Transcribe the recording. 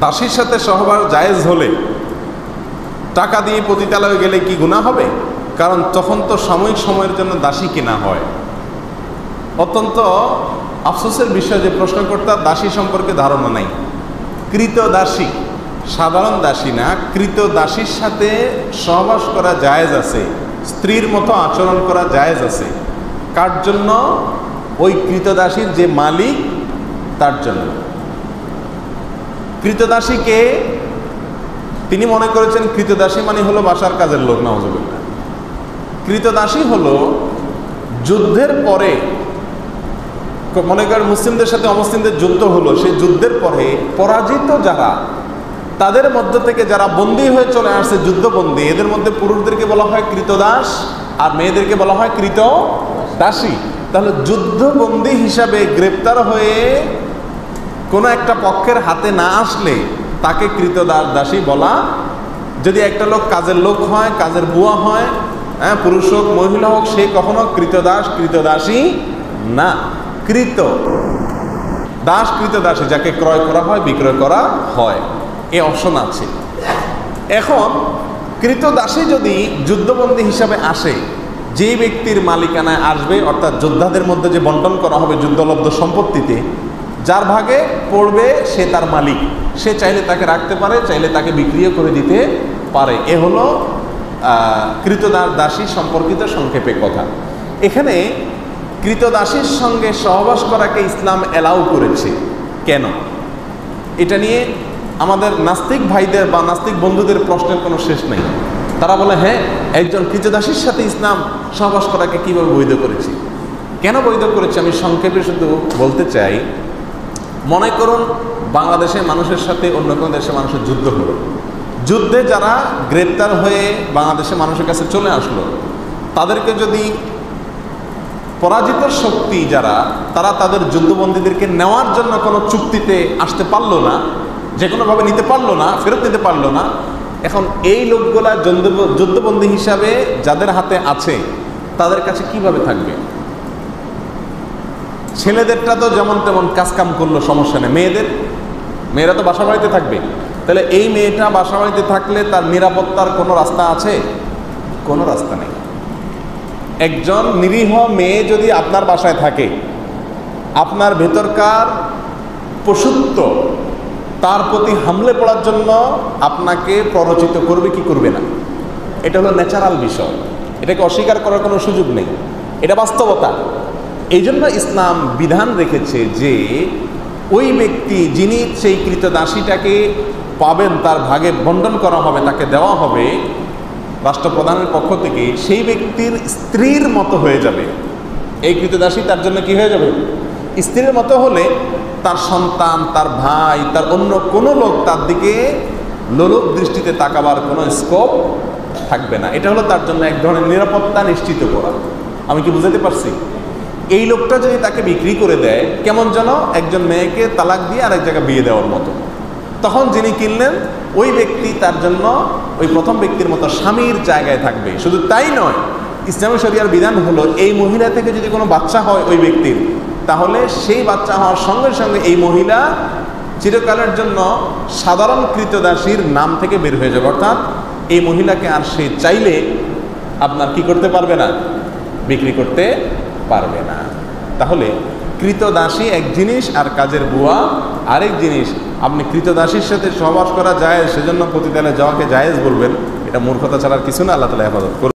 দাসীর সাথে সহবাস জায়েজ হলে টাকা দিয়ে পতিতালয়ে গেলে কি গুনাহ হবে? কারণ তখন তো সাময়িক সময়ের জন্য দাসী কেনা হয়। অত্যন্ত আফসোসের বিষয় যে প্রশ্নকর্তার দাসী সম্পর্কে ধারণা নাই। কৃত দাসী, সাধারণ দাসী না, কৃত দাসীর সাথে সহবাস করা জায়েজ আছে, স্ত্রীর মতো আচরণ করা জায়েজ আছে। কার জন্য? ওই কৃতদাসীর যে মালিক তার জন্য। কৃতদাসীকে তিনি মনে করেছেন কৃতদাসী মানে হলো বাসার কাজের লোক, নাউজুবিল্লাহ। কৃতদাসী হলো যুদ্ধের পরে, মনে করেন মুসলিমদের সাথে অমুসলিমদের যুদ্ধ হলো, সেই যুদ্ধের পরে পরাজিত যারা, তাদের মধ্য থেকে যারা বন্দী হয়ে চলে আসছে, যুদ্ধবন্দী, এদের মধ্যে পুরুষদেরকে বলা হয় কৃতদাস আর মেয়েদেরকে বলা হয় কৃতদাসী। তাহলে যুদ্ধবন্দী হিসাবে গ্রেপ্তার হয়ে কোনো একটা পক্ষের হাতে না আসলে তাকে কৃতদাসী বলা। যদি একটা লোক কাজের লোক হয়, কাজের বুয়া হয়, হ্যাঁ, পুরুষ হোক মহিলা হোক, সে কখনো কৃতদাস কৃতদাসী না। কৃত দাস কৃতদাসী যাকে ক্রয় করা হয়, বিক্রয় করা হয়, এ অপশন আছে। এখন কৃতদাসী যদি যুদ্ধবন্দী হিসাবে আসে, যে ব্যক্তির মালিকানায় আসবে, অর্থাৎ যোদ্ধাদের মধ্যে যে বন্টন করা হবে যুদ্ধলব্ধ সম্পত্তিতে, যার ভাগে পড়বে সে তার মালিক। সে চাইলে তাকে রাখতে পারে, চাইলে তাকে বিক্রিও করে দিতে পারে। এ হলো কৃতদাসী সম্পর্কিত সংক্ষেপে কথা। এখানে কৃতদাসীর সঙ্গে সহবাস করাকে ইসলাম অ্যালাউ করেছে কেন? এটা নিয়ে আমাদের নাস্তিক ভাইদের বা নাস্তিক বন্ধুদের প্রশ্নের কোনো শেষ নেই। তারা বলে, হ্যাঁ, একজন কৃতদাসীর সাথে ইসলাম সহবাস করাকে কীভাবে বৈধ করেছে? কেন বৈধ করেছে আমি সংক্ষেপে শুধু বলতে চাই। মনে করুন বাংলাদেশের মানুষের সাথে অন্য কোনো দেশের মানুষের যুদ্ধ হলো, যুদ্ধে যারা গ্রেপ্তার হয়ে বাংলাদেশের মানুষের কাছে চলে আসলো, তাদেরকে যদি পরাজিত শক্তি যারা, তারা তাদের যুদ্ধবন্দীদেরকে নেওয়ার জন্য কোনো চুক্তিতে আসতে পারলো না, যে কোনোভাবে নিতে পারলো না, ফেরত নিতে পারলো না। এখন এই লোকগুলা যুদ্ধবন্দী হিসাবে যাদের হাতে আছে তাদের কাছে কিভাবে থাকবে? ছেলেদেরটা তো যেমন তেমন কাজকাম করলো, সমস্যা নেই। মেয়েরা তো বাসা বাড়িতে থাকবে। তাহলে এই মেয়েটা বাসা বাড়িতে থাকলে তার নিরাপত্তার কোনো রাস্তা আছে? কোনো রাস্তা নেই। একজন নিরীহ মেয়ে যদি আপনার বাসায় থাকে, আপনার ভেতরকার পশুত্ব তার প্রতি হামলে পড়ার জন্য আপনাকে প্ররোচিত করবে কি করবে না? এটা হলো ন্যাচারাল বিষয়, এটাকে অস্বীকার করার কোনো সুযোগ নেই, এটা বাস্তবতা। এই জন্য ইসলাম বিধান রেখেছে যে ওই ব্যক্তি যিনি সেই কৃতদাসীটাকে পাবেন, তার ভাগে বন্টন করা হবে, তাকে দেওয়া হবে রাষ্ট্রপ্রধানের পক্ষ থেকে, সেই ব্যক্তির স্ত্রীর মতো হয়ে যাবে। এই কৃতদাসী তার জন্য কি হয়ে যাবে? স্ত্রীর মতো হলে তার সন্তান, তার ভাই, তার অন্য কোনো লোক তার দিকে লোলুপ দৃষ্টিতে তাকাবার কোনো স্কোপ থাকবে না। এটা হলো তার জন্য এক ধরনের নিরাপত্তা নিশ্চিত করা। আমি কি বুঝাতে পারছি? এই লোকটা যদি তাকে বিক্রি করে দেয়, কেমন যেন একজন মেয়েকে তালাক দিয়ে আরেক জায়গায় বিয়ে দেওয়ার মতো। তখন যিনি কিনলেন ওই ব্যক্তি তার জন্য ওই প্রথম ব্যক্তির মতো স্বামীর জায়গায় থাকবে। শুধু তাই নয়, ইসলামী শরিয়ার বিধান হলো এই মহিলা থেকে যদি কোনো বাচ্চা হয় ওই ব্যক্তির, তাহলে সেই বাচ্চা হওয়ার সঙ্গে সঙ্গে এই মহিলা চিরকালের জন্য সাধারণ কৃতদাসীর নাম থেকে বের হয়ে যাবে। অর্থাৎ এই মহিলাকে আর সে চাইলে আপনার কি করতে পারবে না? বিক্রি করতে পারবে না। তাহলে কৃতদাসী এক জিনিস আর কাজের বুয়া আরেক জিনিস। আপনি কৃতদাসীর সাথে সহবাস করা যায় সেজন্য পতিতালয়ে যাওয়াকে জায়েজ বলবেন, এটা মূর্খতা ছাড়ার কিছু না। আল্লাহ তাআলা হেফাজত করুন।